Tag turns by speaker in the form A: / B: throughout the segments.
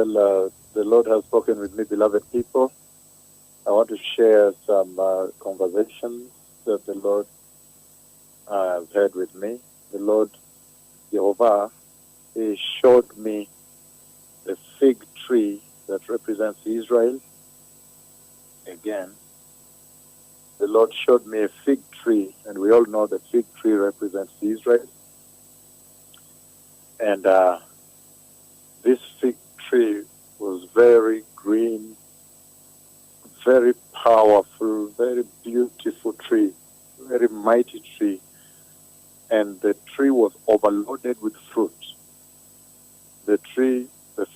A: Well, the Lord has spoken with me, beloved people. I want to share some conversations that the Lord has had with me. The Lord Jehovah, He showed me the fig tree that represents Israel. Again, the Lord showed me a fig tree, and we all know the fig tree represents Israel. And this fig tree was very green, very powerful, very beautiful tree, very mighty tree. And the tree was overloaded with fruit. The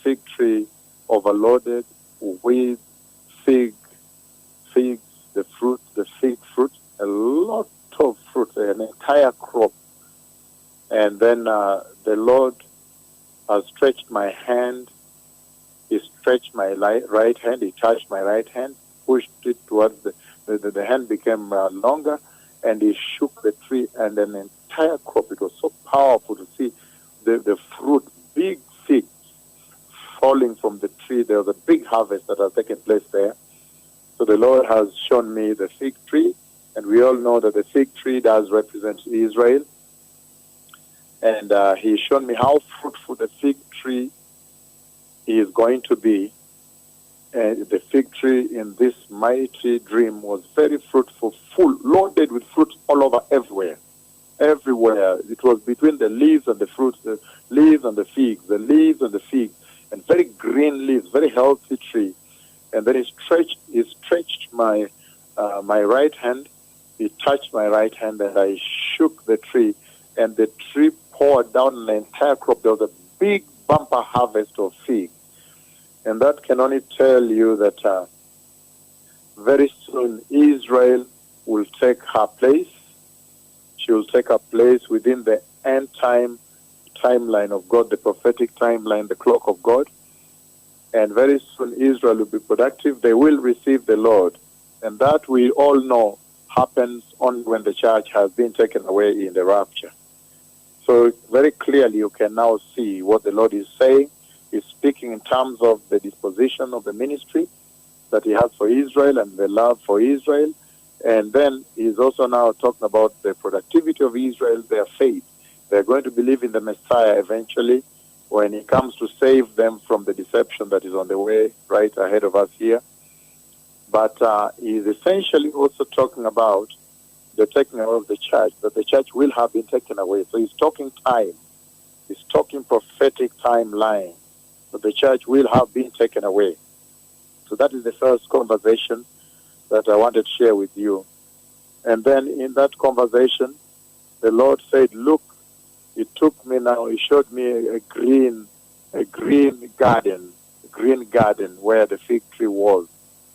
A: fig tree, overloaded with figs, the fig fruit, a lot of fruit, an entire crop. And then the Lord has stretched my hand. He stretched my right hand. He touched my right hand, pushed it towards the hand became longer, and he shook the tree, and an entire crop. It was so powerful to see the fruit, big figs falling from the tree. There was a big harvest that has taken place there. So the Lord has shown me the fig tree, and we all know that the fig tree does represent Israel. And He showed me how fruitful the fig tree is going to be. And the fig tree in this mighty dream was very fruitful, full, loaded with fruit all over, everywhere. Everywhere. It was between the leaves and the fruits, the leaves and the figs, the leaves and the figs, and very green leaves, very healthy tree. And then he stretched my my right hand. He touched my right hand, and I shook the tree, and the tree poured down an entire crop. There was a big bumper harvest of figs. And that can only tell you that very soon Israel will take her place. She will take her place within the end timeline of God, the prophetic timeline, the clock of God. And very soon Israel will be productive. They will receive the Lord. And that we all know happens only when the church has been taken away in the rapture. So very clearly you can now see what the Lord is saying. He's speaking in terms of the disposition of the ministry that He has for Israel and the love for Israel. And then He's also now talking about the productivity of Israel, their faith. They're going to believe in the Messiah eventually when He comes to save them from the deception that is on the way right ahead of us here. But He's essentially also talking about the taking away of the church, that the church will have been taken away. So He's talking time. He's talking prophetic timeline. That the church will have been taken away. So that is the first conversation that I wanted to share with you. And then in that conversation, the Lord said, look, He took me now, He showed me a green garden where the fig tree was.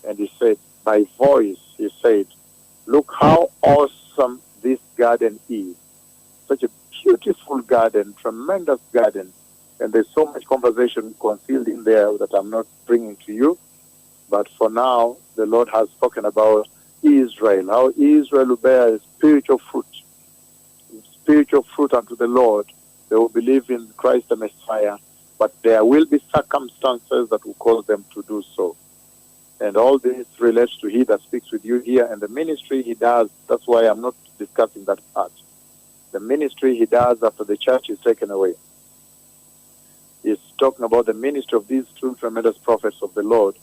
A: And He said, by voice, He said, look how awesome this garden is. Such a beautiful garden, tremendous garden. And there's so much conversation concealed in there that I'm not bringing to you. But for now, the Lord has spoken about Israel, how Israel will bear spiritual fruit unto the Lord. They will believe in Christ the Messiah, but there will be circumstances that will cause them to do so. And all this relates to He that speaks with you here and the ministry He does. That's why I'm not discussing that part. The ministry He does after the church is taken away. He's talking about the ministry of these two tremendous prophets of the Lord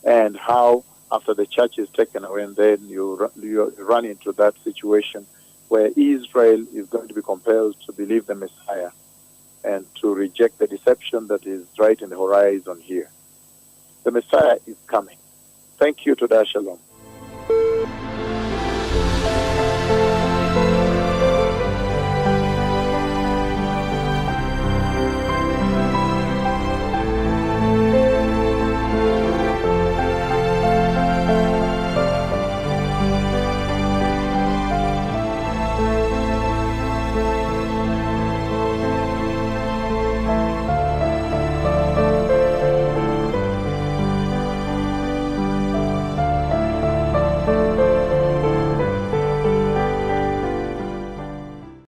A: and how after the church is taken away, and then you run into that situation where Israel is going to be compelled to believe the Messiah and to reject the deception that is right in the horizon here. The Messiah is coming. Thank you. Toda Shalom.